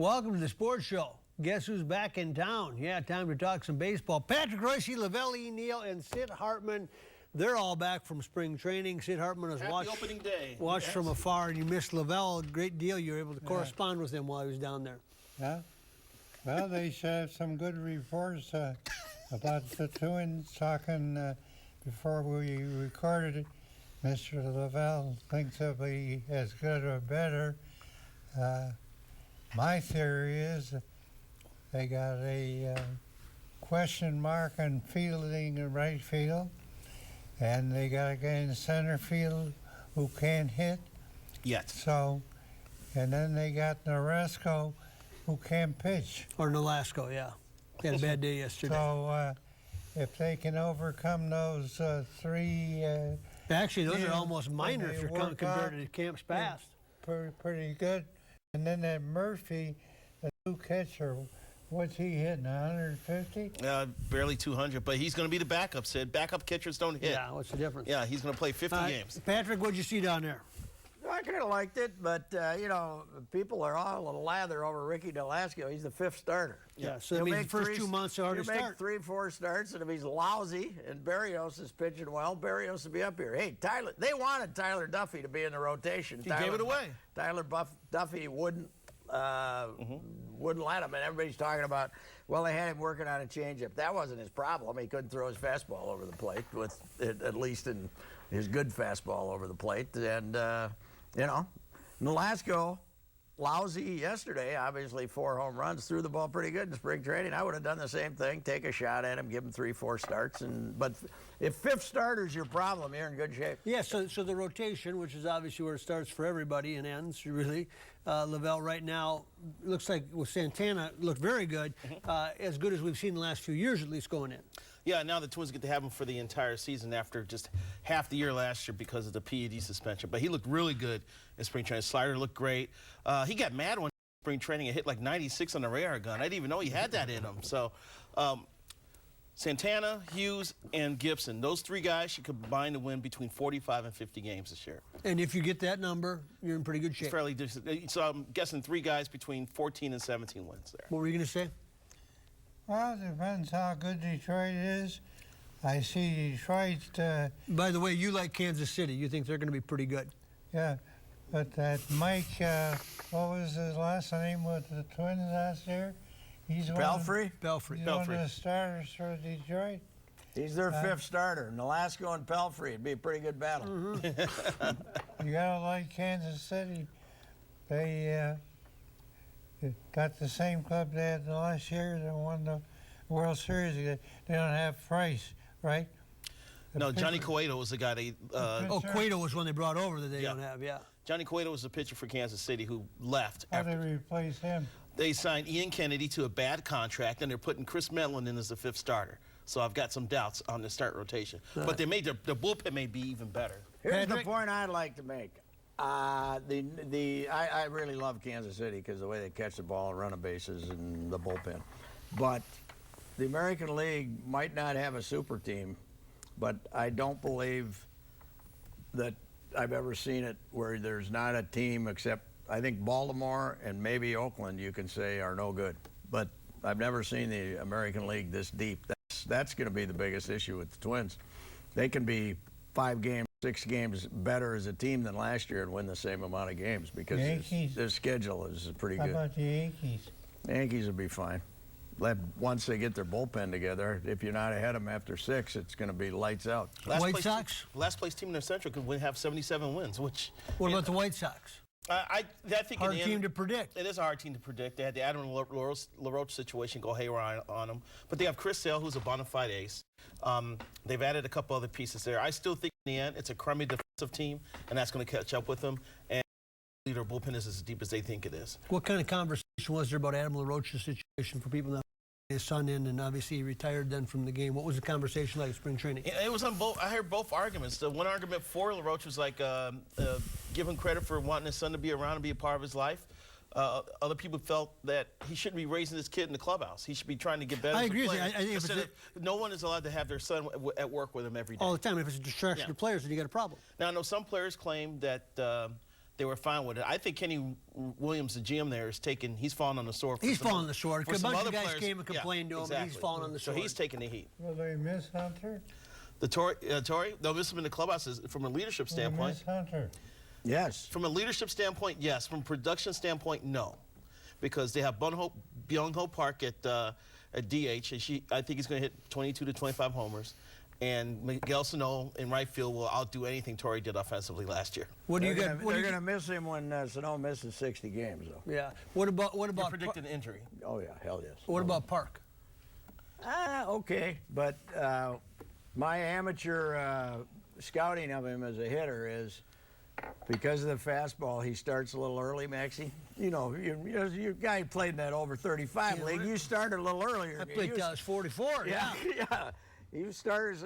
Welcome to the sports show. Guess who's back in town? Yeah, time to talk some baseball. Patrick Royce, Lavelle E. Neal, and Sid Hartman. They're all back from spring training. Sid Hartman has watched from afar, and you missed Lavelle a great deal. You were able to correspond with him while he was down there. Yeah. Well, they have some good reports about the Twins talking before we recorded it. Mr. Lavelle thinks they'll be as good or better. My theory is they got a question mark on fielding and right field, and they got a guy in center field who can't hit. Yet. So, and then they got Noresco who can't pitch. Or Nolasco, yeah. He had a bad day yesterday. So, if they can overcome those three... Actually, those are almost minor if you're compared to camps past. Pretty good. And then that Murphy, the new catcher, what's he hitting, 150? Barely 200, but he's going to be the backup, Sid. Backup catchers don't hit. Yeah, what's the difference? Yeah, he's going to play 50 games. Patrick, what'd you see down there? I kind of liked it, but, you know, people are all a little lather over Ricky Nolasco. He's the fifth starter. Yeah, so that means the first 2 months are hard to start. You make 3-4 starts, and if he's lousy and Berrios is pitching well, Berrios will be up here. Hey, Tyler, they wanted Tyler Duffy to be in the rotation. He gave it away. Tyler Duffy wouldn't let him, and everybody's talking about, well, they had him working on a changeup. That wasn't his problem. He couldn't throw his fastball over the plate, with at least in his good fastball over the plate. And, you know, Nolasco, lousy yesterday, obviously 4 home runs, threw the ball pretty good in spring training. I would have done the same thing, take a shot at him, give him 3-4 starts. But if fifth starter's your problem, you're in good shape. Yeah, so the rotation, which is obviously where it starts for everybody and ends, really. Lavelle right now, looks like with Santana, looked very good, as good as we've seen the last few years, at least going in. Yeah, now the Twins get to have him for the entire season after just half the year last year because of the PED suspension. But he looked really good in spring training. Slider looked great. He got mad one spring training and hit like 96 on the radar gun. I didn't even know he had that in him. So Santana, Hughes, and Gibson, those 3 guys should combine to win between 45 and 50 games this year. And if you get that number, you're in pretty good shape. It's fairly decent. So I'm guessing 3 guys between 14 and 17 wins there. What were you going to say? Well, it depends how good Detroit is. I see Detroit... By the way, you like Kansas City. You think they're going to be pretty good. Yeah, but that Mike, what was his last name with the Twins last year? He's Belfry? Belfry. He's one of the starters for Detroit. He's their 5th starter. Nolasco and Pelfrey. It'd be a pretty good battle. You gotta like Kansas City. They got the same club they had the last year. They won the World Series. They don't have Price, right? No, Johnny Cueto was the guy they... Cueto was one they brought over that they don't have, yeah. Johnny Cueto was the pitcher for Kansas City who left. How did they replace him? They signed Ian Kennedy to a bad contract, and they're putting Chris Mellon in as the 5th starter. So I've got some doubts on the start rotation. But they made the bullpen may be even better. Here's the point I'd like to make. I really love Kansas City because the way they catch the ball and run the bases and the bullpen. But the American League might not have a super team, but I don't believe that I've ever seen it where there's not a team except, I think, Baltimore and maybe Oakland, you can say, are no good. But I've never seen the American League this deep. That's going to be the biggest issue with the Twins. They can be 5 games, 6 games better as a team than last year and win the same amount of games because their schedule is pretty good. How about the Yankees? The Yankees will be fine. Once they get their bullpen together, if you're not ahead of them after 6, it's going to be lights out. White Sox? Last place team in the Central could have 77 wins, which... What about the White Sox? I think hard team to predict. It is a hard team to predict. They had the Adam LaRoche situation go haywire on them. But they have Chris Sale, who's a bona fide ace. They've added a couple other pieces there. I still think in the end it's a crummy defensive team, and that's going to catch up with them. And their bullpen is as deep as they think it is. What kind of conversation was there about Adam LaRoche's situation for people that his son in, and obviously he retired then from the game? What was the conversation like at spring training? It was on both. I heard both arguments. The one argument for LaRoche was like give him credit for wanting his son to be around and be a part of his life. Other people felt that he shouldn't be raising his kid in the clubhouse. He should be trying to get better. I agree with you. I think no one is allowed to have their son at work with them every day. All the time. If it's a distraction to players, then you got a problem. Now, I know some players claim that they were fine with it. I think Kenny Williams, the GM there, he's fallen on the sword. He's fallen on the sword. For A some bunch other of guys players, came and complained to him, and he's fallen on the sword. So he's taking the heat. Will they miss Hunter? The Tory, they'll miss him in the clubhouse from a leadership standpoint. Miss Hunter. Yes. From a leadership standpoint, yes. From a production standpoint, no. Because they have Byung-Ho Park at DH, and I think he's going to hit 22 to 25 homers. And Miguel Sano in right field will outdo anything Torrey did offensively last year. What do you got? They're going to miss him when Sano misses 60 games, though. Yeah. What about You predicted an injury. Oh, yeah, hell yes. What about Park? Okay, but my amateur scouting of him as a hitter is because of the fastball, he starts a little early, Maxie. You know, your guy who played in that over 35 league, you started a little earlier. I played till I was 44. Yeah. He starts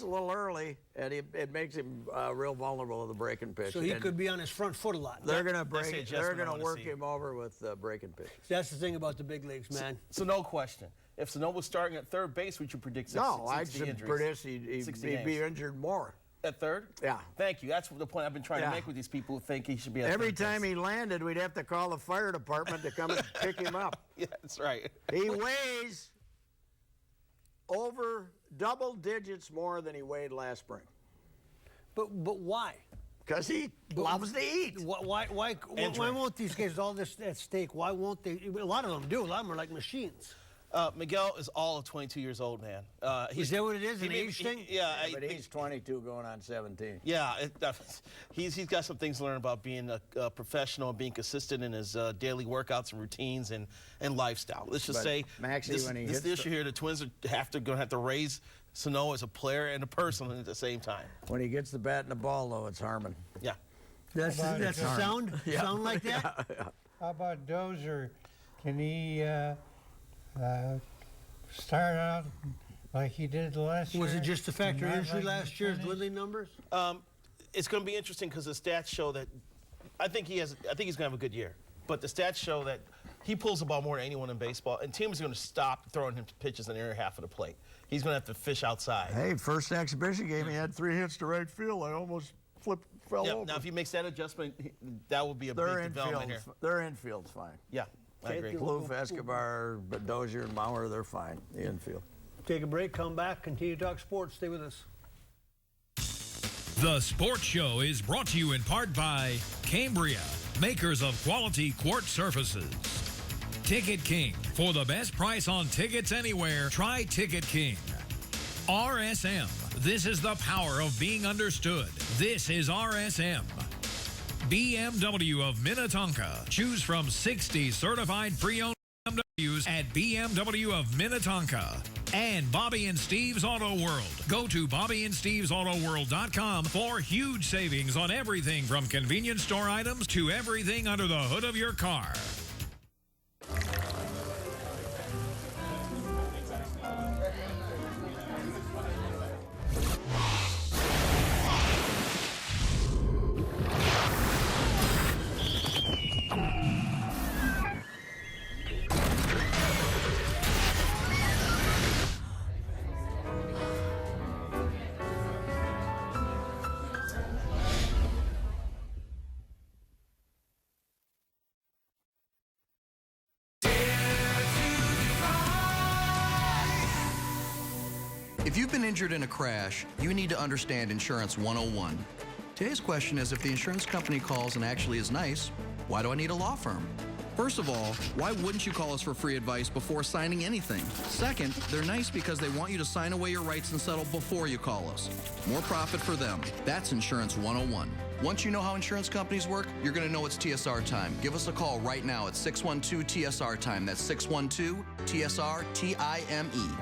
a little early, and it makes him real vulnerable to the breaking pitch. So he could be on his front foot a lot. They're gonna work him over with breaking pitches. That's the thing about the big leagues, man. So no question. If Sano was starting at third base, would you predict 60 No, I'd injuries? predict he'd be injured more. At third? Yeah. Thank you. That's the point I've been trying to make with these people who think he should be at Every third time base. he landed, we'd have to call the fire department to come and pick him up. Yeah, that's right. He weighs over double digits more than he weighed last spring. But why? Because he loves to eat. Why won't these guys all this at stake? Why won't they? A lot of them do. A lot of them are like machines. Miguel is all of 22 years old, man. Is that what it is, an age thing? Yeah. But he's 22 going on 17. Yeah, he's got some things to learn about being a professional and being consistent in his daily workouts and routines and lifestyle. Let's just say Maxie, this, when he this hits issue here, the Twins are going to have to raise Sano as a player and a person at the same time. When he gets the bat and the ball, though, it's Harmon. Yeah. That's a sound? Yeah. Sound like that? How about Dozier? Can he start out like he did last year? Was it just the factor Not injury like last year's McKinney? Woodley numbers? It's going to be interesting because the stats show that I think he's going to have a good year. But the stats show that he pulls the ball more than anyone in baseball, and teams are going to stop throwing him pitches in the inner half of the plate. He's going to have to fish outside. Hey, first exhibition game, he had 3 hits to right field. I almost fell over. Now, if he makes that adjustment, that will be a big development here. Their infield's fine. Yeah, I agree. Kloof, Escobar, Dozier, and Mauer, they're fine, the infield. Take a break, come back, continue to talk sports. Stay with us. The Sports Show is brought to you in part by Cambria, makers of quality quartz surfaces. Ticket King. For the best price on tickets anywhere, try Ticket King. RSM. This is the power of being understood. This is RSM. BMW of Minnetonka. Choose from 60 certified pre-owned BMWs at BMW of Minnetonka. And Bobby and Steve's Auto World. Go to BobbyandStevesAutoWorld.com for huge savings on everything from convenience store items to everything under the hood of your car. If you've been injured in a crash, you need to understand Insurance 101. Today's question is, if the insurance company calls and actually is nice, why do I need a law firm? First of all, why wouldn't you call us for free advice before signing anything? Second, they're nice because they want you to sign away your rights and settle before you call us. More profit for them. That's Insurance 101. Once you know how insurance companies work, you're going to know it's TSR time. Give us a call right now at 612-TSR-TIME. That's 612-TSR-TIME.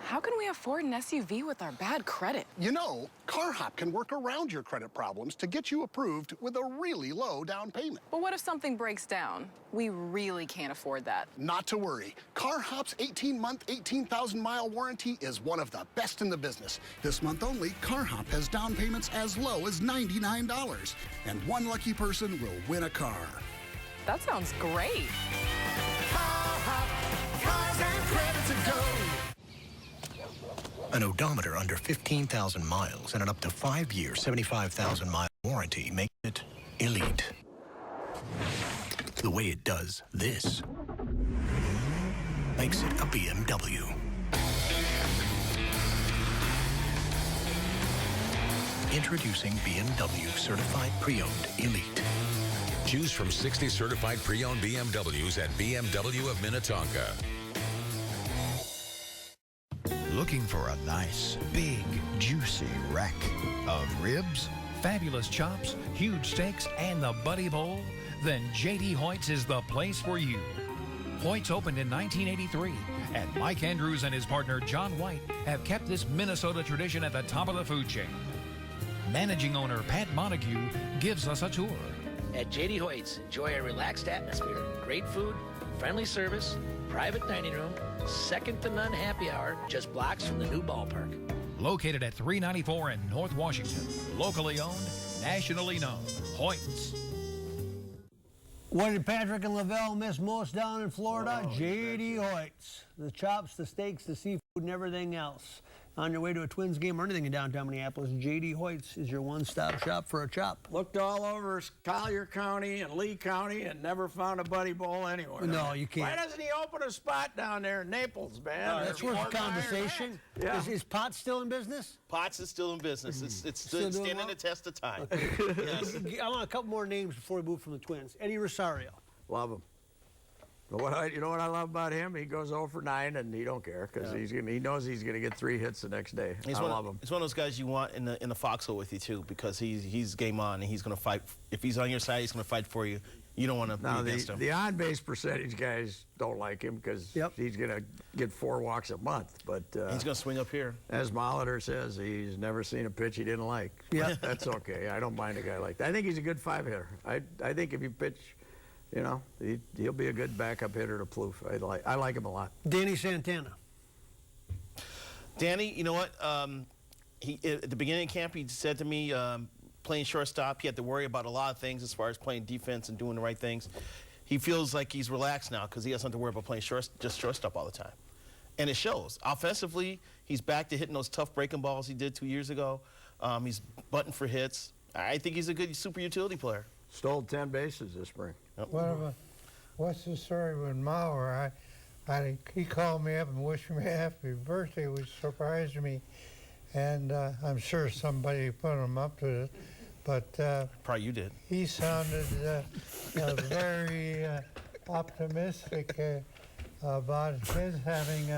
How can we afford an SUV with our bad credit? You know, CarHop can work around your credit problems to get you approved with a really low down payment. But what if something breaks down? We really can't afford that. Not to worry. CarHop's 18-month, 18,000-mile warranty is one of the best in the business. This month only, CarHop has down payments as low as $99. And one lucky person will win a car. That sounds great. CarHop, cars and credit to go. An odometer under 15,000 miles and an up to 5-year, 75,000-mile warranty. warranty makes it elite. The way it does this makes it a BMW. Introducing BMW Certified Pre-Owned Elite. Choose from 60 certified pre-owned BMWs at BMW of Minnetonka. Looking for a nice, big, juicy rack of ribs? Fabulous chops, huge steaks, and the Buddy Bowl? Then J.D. Hoyt's is the place for you. Hoyt's opened in 1983, and Mike Andrews and his partner John White have kept this Minnesota tradition at the top of the food chain. Managing owner Pat Montague gives us a tour. At J.D. Hoyt's, enjoy a relaxed atmosphere, great food, friendly service, private dining room, second-to-none happy hour, just blocks from the new ballpark. Located at 394 in North Washington. Locally owned, nationally known. Hoyt's. What did Patrick and Lavelle miss most down in Florida? J.D. Hoyt's. The chops, the steaks, the seafood, and everything else. On your way to a Twins game or anything in downtown Minneapolis, J.D. Hoyt's is your one-stop shop for a chop. Looked all over Collier County and Lee County and never found a Buddy Bowl anywhere. No, you can't. Why doesn't he open a spot down there in Naples, man? That's worth a conversation. Yeah. Is Potts still in business? Potts is still in business. It's still standing the test of time. Yes. I want a couple more names before we move from the Twins. Eddie Rosario. Love him. But you know what I love about him? He goes 0 for 9 and he don't care because he knows he's going to get 3 hits the next day. I love him. He's one of those guys you want in the foxhole with you too, because he's game on and he's going to fight. If he's on your side, he's going to fight for you. You don't want to be against him. The on-base percentage guys don't like him because he's going to get 4 walks a month. But he's going to swing up here. As Molitor says, he's never seen a pitch he didn't like. Yeah, that's okay. I don't mind a guy like that. I think he's a good 5-hitter. I think if you pitch, you know, he'll be a good backup hitter to Plouffe. I like him a lot. Danny Santana. Danny, you know what? He at the beginning of camp, he said to me, playing shortstop, he had to worry about a lot of things as far as playing defense and doing the right things. He feels like he's relaxed now because he doesn't have to worry about playing shortstop all the time. And it shows. Offensively, he's back to hitting those tough breaking balls he did 2 years ago. He's butting for hits. I think he's a good super utility player. Stole 10 bases this spring. Yep. What's the story with Mauer? He called me up and wished me happy birthday, which surprised me. And I'm sure somebody put him up to it. But probably you did. He sounded very optimistic about his having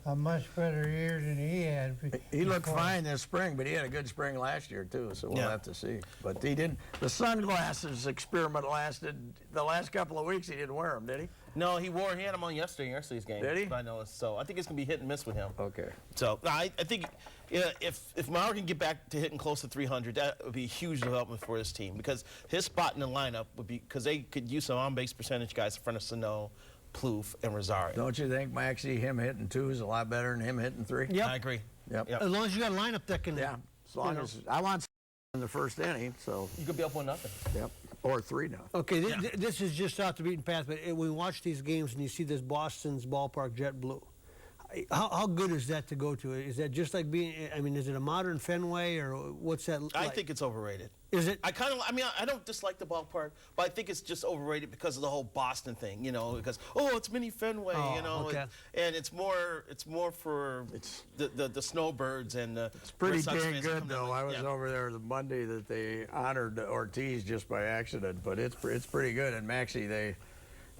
a much better year than he had. He looked fine this spring, but he had a good spring last year too, so we'll have to see. But he didn't. The sunglasses experiment lasted the last couple of weeks. He didn't wear them, did he? No, he had them on yesterday's game. Did he? I noticed. So I think it's gonna be hit and miss with him. Okay. So I think if Mauer can get back to hitting close to 300, that would be a huge development for his team because his spot in the lineup would be because they could use some on-base percentage guys in front of Sano, Plouffe, and Rosario. Don't you think, Maxie, him hitting 2 is a lot better than him hitting 3? Yep. I agree. Yep. As long as you got a lineup that can. Yeah. As long as I want in the first inning, so. You could be up 1-0. Yep. Or 3 now. Okay, this is just off the beaten path, but when we watch these games and you see this Boston's ballpark jet blue, how good is that to go to? Is that just like being? I mean, is it a modern Fenway or what's that like? I think it's overrated. Is it? I don't dislike the ballpark, but I think it's just overrated because of the whole Boston thing, you know, because it's mini Fenway, you know, okay. and it's more for the snowbirds and the. It's pretty dang good though. I was over there the Monday that they honored Ortiz just by accident, but it's pretty good. And Maxie,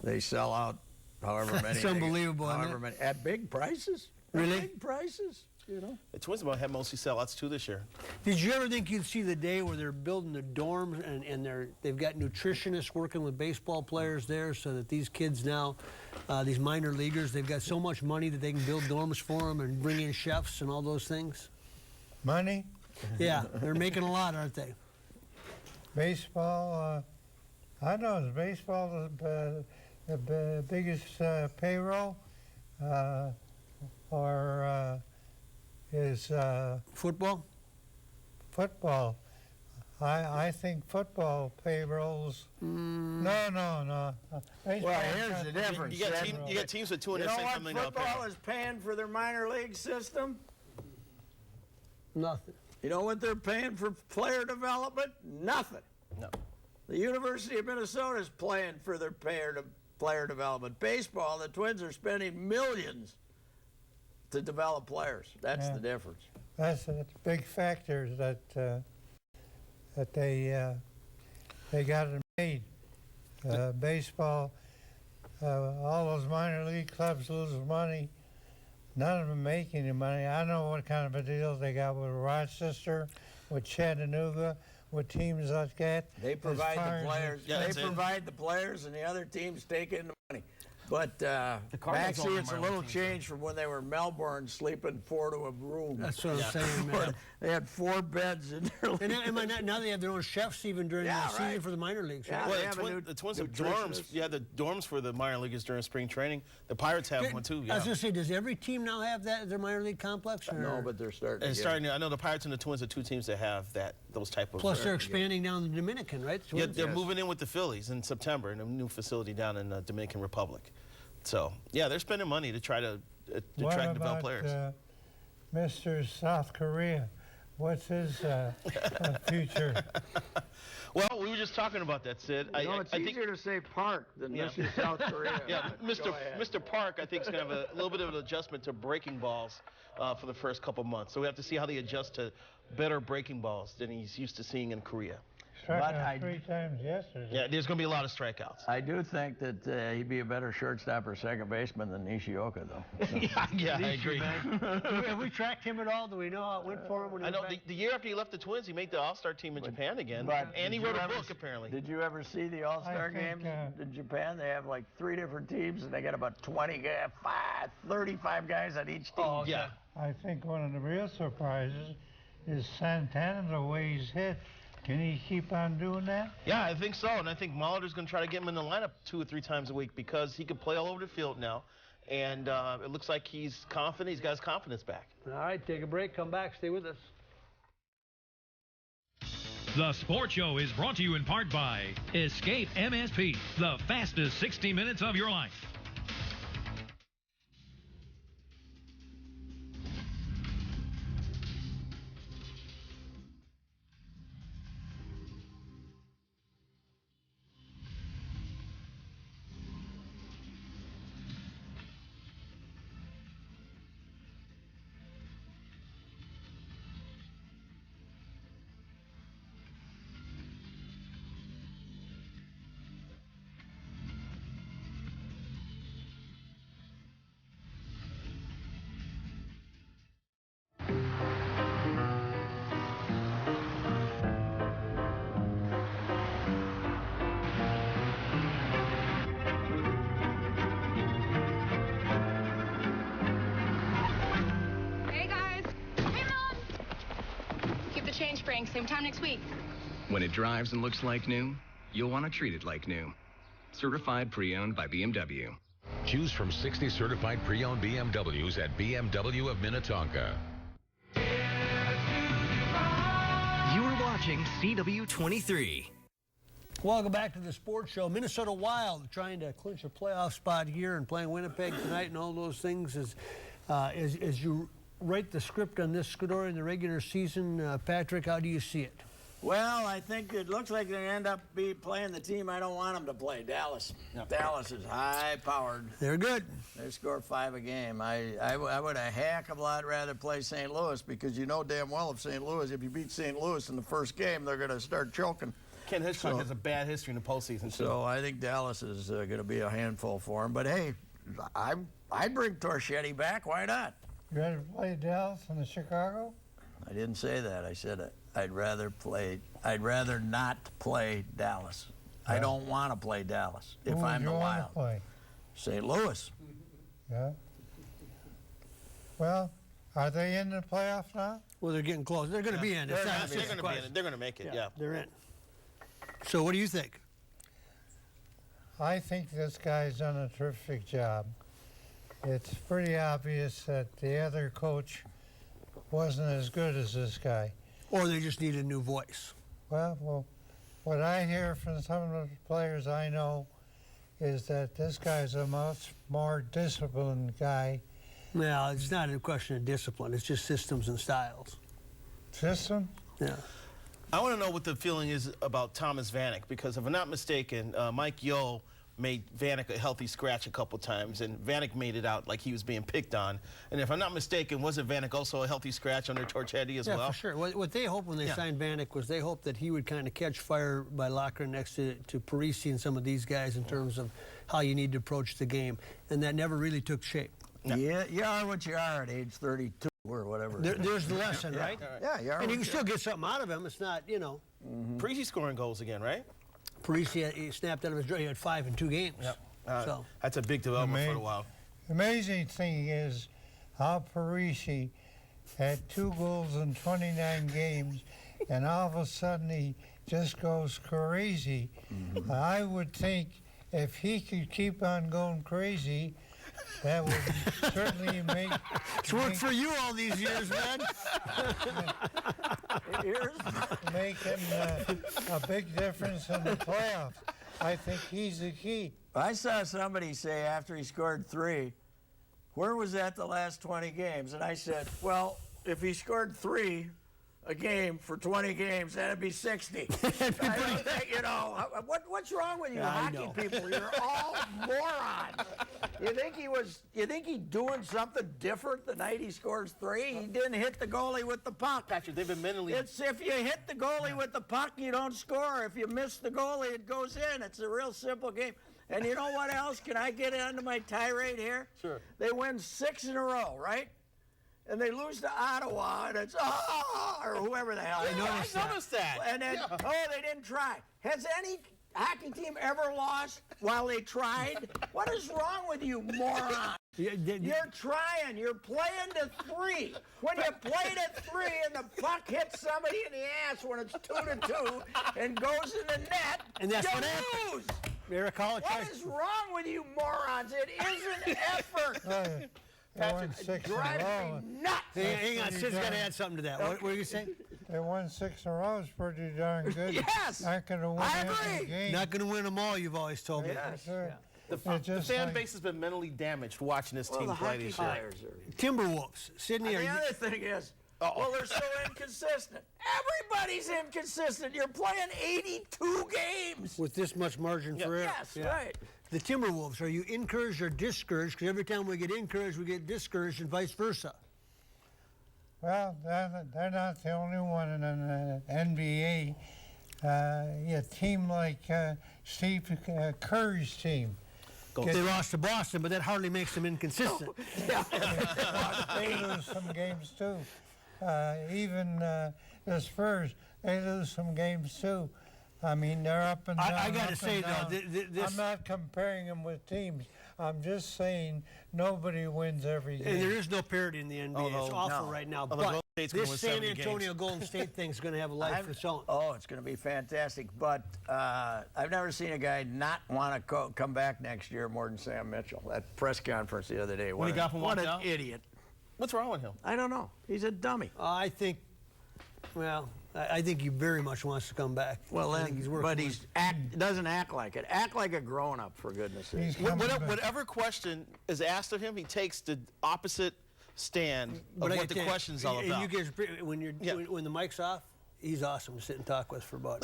they sell out however many. It's unbelievable, however many at big prices. Really? Big prices. You know? The Twins have mostly sellouts too this year. Did you ever think you'd see the day where they're building the dorms and they've got nutritionists working with baseball players there so that these kids now, these minor leaguers, they've got so much money that they can build dorms for them and bring in chefs and all those things? Money? Yeah, they're making a lot, aren't they? Baseball, I know baseball is the biggest payroll, is football? Football. I think football payrolls. No. Well, here's the difference. You got teams with $200 million. You know what football is paying for their minor league system? Nothing. You know what they're paying for player development? Nothing. The University of Minnesota is playing for their player development. Baseball, the Twins are spending millions to develop players. That's the difference. That's a big factor that that they got it made. Baseball, all those minor league clubs lose money. None of them make any money. I know what kind of a deal they got with Rochester, with Chattanooga, with teams like that. They provide the players. They provide the players, and the other teams take in the money. But actually, it's a little change from when they were in Melbourne, sleeping 4 to a room. That's what I'm saying, man. They had 4 beds in their and now they have their own chefs even during the season for the minor leagues. Right? Yeah, well, the Twins have dorms. Yeah, the dorms for the minor leaguers during spring training. The Pirates have one too. Yeah. I was going to say, does every team now have that at their minor league complex? Or? No, but they're starting. I know the Pirates and the Twins are 2 teams that have those type of. Plus, they're expanding down the Dominican, right? Yeah, they're moving in with the Phillies in September in a new facility down in the Dominican Republic. So, yeah, they're spending money to try to attract and develop players. Mr. South Korea, what's his future? Well, we were just talking about that, Sid. It's easier to say Park than Mr. South Korea. Yeah, Mr. Park, I think, is going to have a little bit of an adjustment to breaking balls for the first couple months. So we have to see how they adjust to better breaking balls than he's used to seeing in Korea. Struck out 3 times yesterday. Yeah, there's going to be a lot of strikeouts. I do think that he'd be a better shortstop or second baseman than Nishioka, though. So. yeah, I agree. Have we tracked him at all? Do we know how it went for him? When he I know the year after he left the Twins, he made the All-Star team in Japan again. And he wrote a book, apparently. Did you ever see the All-Star games in Japan? They have like 3 different teams, and they got about 35 guys on each team. Oh, yeah. I think one of the real surprises is Santana, the way he's hit. Can he keep on doing that? Yeah, I think so. And I think Molitor's going to try to get him in the lineup 2 or 3 times a week because he can play all over the field now. And it looks like he's confident. He's got his confidence back. All right, take a break. Come back. Stay with us. The Sports Show is brought to you in part by Escape MSP, the fastest 60 minutes of your life. Same time next week. When it drives and looks like new, you'll want to treat it like new. Certified pre-owned by BMW. Choose from 60 certified pre-owned BMWs at BMW of Minnetonka. You're watching CW-23. Welcome back to the Sports Show. Minnesota Wild trying to clinch a playoff spot here and playing Winnipeg tonight and all those things. As you write the script on this story in the regular season, Patrick, how do you see it? Well, I think it looks like they're going to end up playing the team I don't want them to play, Dallas. Yep. Dallas is high-powered. They're good. They score 5 a game. I would a heck of a lot rather play St. Louis because you know damn well if you beat St. Louis in the first game, they're going to start choking. Ken Hitchcock has a bad history in the postseason. So I think Dallas is going to be a handful for him. But, hey, I'd bring Torchetti back. Why not? You rather play Dallas than Chicago? I didn't say that. I said I'd rather not play Dallas. Yeah. I don't want to play Dallas if I'm the Wild. Play? St. Louis. Yeah. Well, are they in the playoffs now? Well, they're getting close. They're going to be in. They're going to make it. Yeah. They're in. So, what do you think? I think this guy's done a terrific job. It's pretty obvious that the other coach wasn't as good as this guy. Or they just need a new voice. Well, what I hear from some of the players I know is that this guy's a much more disciplined guy. No, it's not a question of discipline. It's just systems and styles. System? Yeah. I want to know what the feeling is about Thomas Vanek, because if I'm not mistaken, Mike Yo made Vanek a healthy scratch a couple times, and Vanek made it out like he was being picked on. And if I'm not mistaken, wasn't Vanek also a healthy scratch under Torchetti as well? Yeah, for sure. What they hoped when they signed Vanek was they hoped that he would kind of catch fire by lockering next to Parisi and some of these guys in terms of how you need to approach the game, and that never really took shape. Yeah, you are what you are at age 32 or whatever. There's the lesson, right? Yeah, you are. And you can still get something out of him. It's not, you know. Parisi scoring goals again, right? Parisi, he snapped out of his draw. He had 5 in 2 games. Yep. So that's a big development for a while. The amazing thing is how Parisi had 2 goals in 29 games, and all of a sudden he just goes crazy. I would think if he could keep on going crazy, that would certainly make... It's worked for you all these years, man. Make him a big difference in the playoffs. I think he's the key. I saw somebody say after he scored 3, where was that the last 20 games? And I said, well, if he scored 3 a game for 20 games, that'd be 60. I don't think, you know, what's wrong with you hockey people? You're all morons. You think he's doing something different the night he scores 3? He didn't hit the goalie with the puck. Patrick, they've been mentally... It's if you hit the goalie with the puck, you don't score. If you miss the goalie, it goes in. It's a real simple game. And you know what else? Can I get into my tirade here? Sure. They win 6 in a row, right? And they lose to Ottawa, and it's, or whoever the hell. I noticed that. And then, they didn't try. Has any hockey team ever lost while they tried? What is wrong with you, moron? You're trying. You're playing to 3. When you play to 3 and the puck hits somebody in the ass when it's 2-2 and goes in the net, and that's you what lose. What is wrong with you morons? It is an effort. They won 6 in a row. Nuts. Hang on, Sid's got to add something to that. What were you saying? They won 6 in a row. It's pretty darn good. Yes. Not going to win every game. Not going to win them all, you've always told me. Yes. Sure. The fan base has been mentally damaged watching this team play this year. Timberwolves. Sydney, the other thing is, well, they're so inconsistent. Everybody's inconsistent. You're playing 82 games. With this much margin for error. Yes, right. The Timberwolves, are you encouraged or discouraged? Because every time we get encouraged, we get discouraged and vice versa. Well, they're not the only one in the NBA. A team like Steve Kerr's team. They lost to Boston, but that hardly makes them inconsistent. They lose some games, too. Even the Spurs, they lose some games, too. I mean, they're up and down. I got to say, though, I'm not comparing them with teams. I'm just saying nobody wins every game. And there is no parity in the NBA. It's awful right now. But this San Antonio Golden State thing is going to have a life of its own. Oh, it's going to be fantastic. But I've never seen a guy not want to come back next year more than Sam Mitchell. That press conference the other day. What an idiot. What's wrong with him? I don't know. He's a dummy. I think he very much wants to come back. Well, then, but he doesn't act like it. Act like a grown-up, for goodness sake. Whatever question is asked of him, he takes the opposite stand of what the question's all about. You guys, when the mic's off, he's awesome to sit and talk with for about.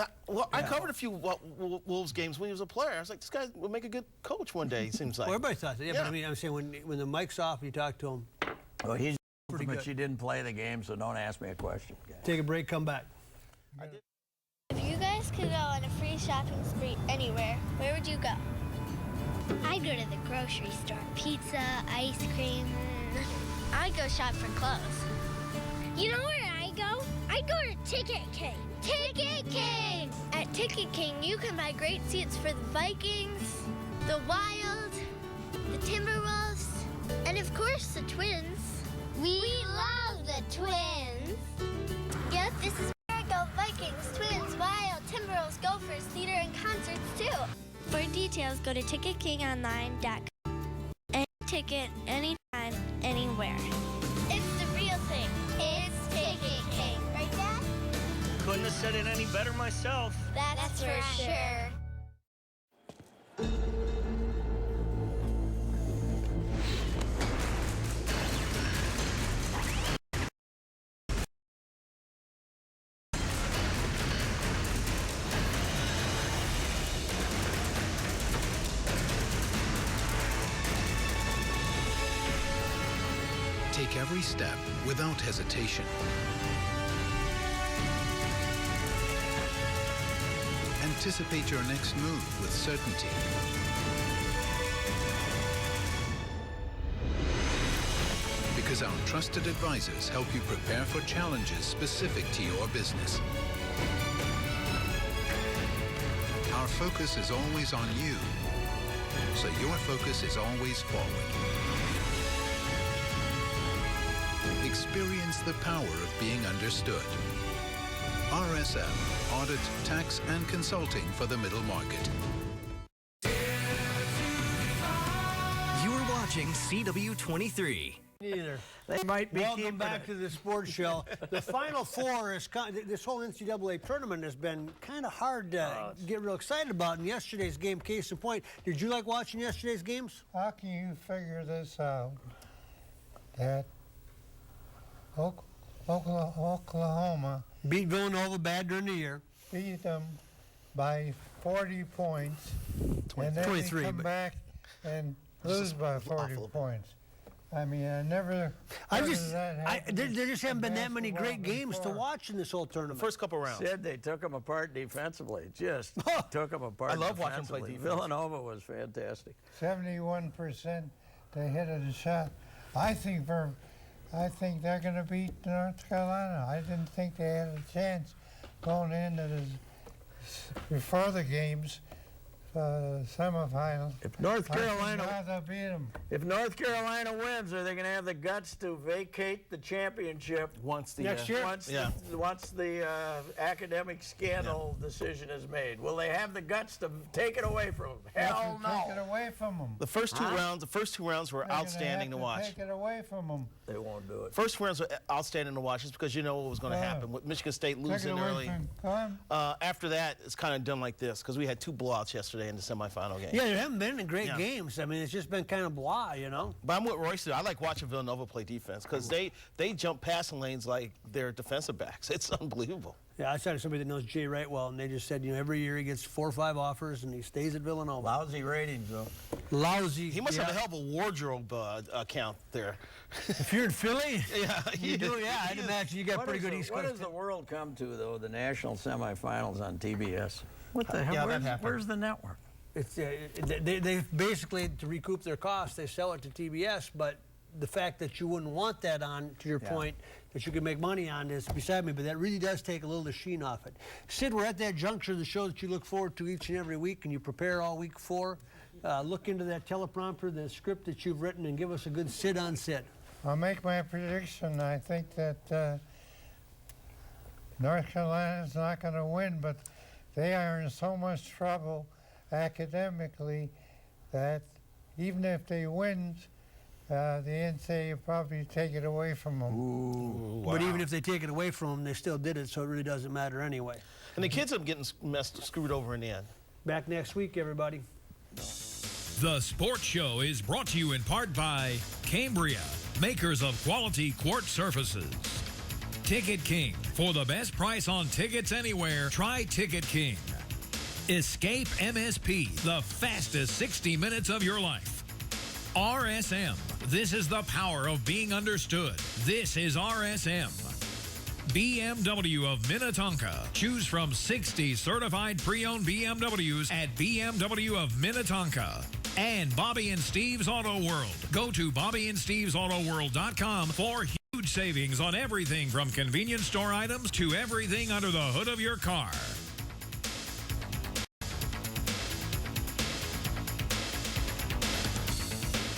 I covered a few Wolves games when he was a player. I was like, this guy would make a good coach one day. It seems like. Well, everybody thought that. Yeah, but I mean, I'm saying when the mic's off, you talk to him. Well, he's pretty good. But you didn't play the game, so don't ask me a question. Take a break, come back. If you guys could go on a free shopping spree anywhere, where would you go? I'd go to the grocery store. Pizza, ice cream. I'd go shop for clothes. You know where I go? I'd go to Ticket King. Ticket King! At Ticket King, you can buy great seats for the Vikings, the Wild, the Timberwolves, and of course the Twins. We love the Twins. Yep, this is where I go. Vikings, Twins, Wild, Timberwolves, Gophers, theater, and concerts too. For details, go to ticketkingonline.com. Any ticket, anytime, anywhere. It's the real thing. It's Ticket King. Right, Dad? Couldn't have said it any better myself. That's for sure. Take every step without hesitation. Anticipate your next move with certainty. Because our trusted advisors help you prepare for challenges specific to your business. Our focus is always on you, so your focus is always forward. Experience the power of being understood. RSM, Audit, Tax, and Consulting for the Middle Market. You're watching CW-23. Either. They might be Welcome back to the sports show. The Final Four is this whole NCAA tournament has been kind of hard to get real excited about. In yesterday's game, case in point, did you like watching yesterday's games? How can you figure this out? That Oklahoma beat Villanova bad during the year. Beat them by 40 points, and then 23, they come back and lose by 40 points. I mean, I never. There just haven't been that many great games to watch in this whole tournament. First couple rounds. Sid, they took them apart defensively. Just took them apart. I love watching them play defense. Villanova was fantastic. 71% they hit a shot. I think they're going to beat North Carolina. I didn't think they had a chance going into before the games. Semifinals. If North Carolina beat them. If North Carolina wins, are they going to have the guts to vacate the championship once the next year? Once the academic scandal decision is made? Will they have the guts to take it away from them? Hell no. Take it away from them. The first two rounds were outstanding to watch. Take it away from them. They won't do it. First rounds were outstanding to watch just because you know what was going to happen with Michigan State losing early. After that, it's kind of done like this because we had two blowouts yesterday in the semifinal game. Yeah, there haven't been any great games. I mean, it's just been kind of blah, you know. But I'm with Royce. I like watching Villanova play defense because they jump passing lanes like they're defensive backs. It's unbelievable. Yeah, I talked to somebody that knows Jay Wright well, and they just said, every year he gets 4 or 5 offers, and he stays at Villanova. Lousy ratings, though. Lousy. He must have a hell of a wardrobe account there. If you're in Philly, you do. Yeah, I'd imagine you got What pretty good East Coast. What does the world come to, though? The national semifinals on TBS. What the hell? Where's the network? It's they basically, to recoup their costs, they sell it to TBS, but the fact that you wouldn't want that on, to your point, that you could make money on is beside me, but that really does take a little of the sheen off it. Sid, we're at that juncture of the show that you look forward to each and every week and you prepare all week for. Look into that teleprompter, the script that you've written, and give us a good Sid on Sid. I'll make my prediction. I think that North Carolina's not going to win, but they are in so much trouble academically that even if they win, the NCAA will probably take it away from them. Ooh, wow. But even if they take it away from them, they still did it, so it really doesn't matter anyway. And the kids are getting screwed over in the end. Back next week, everybody. The Sports Show is brought to you in part by Cambria, makers of quality quartz surfaces. Ticket King. For the best price on tickets anywhere, try Ticket King. Escape MSP, the fastest 60 minutes of your life. RSM. This is the power of being understood. This is RSM. BMW of Minnetonka. Choose from 60 certified pre-owned BMWs at BMW of Minnetonka. And Bobby and Steve's Auto World. Go to BobbyandStevesAutoWorld.com for huge savings on everything from convenience store items to everything under the hood of your car.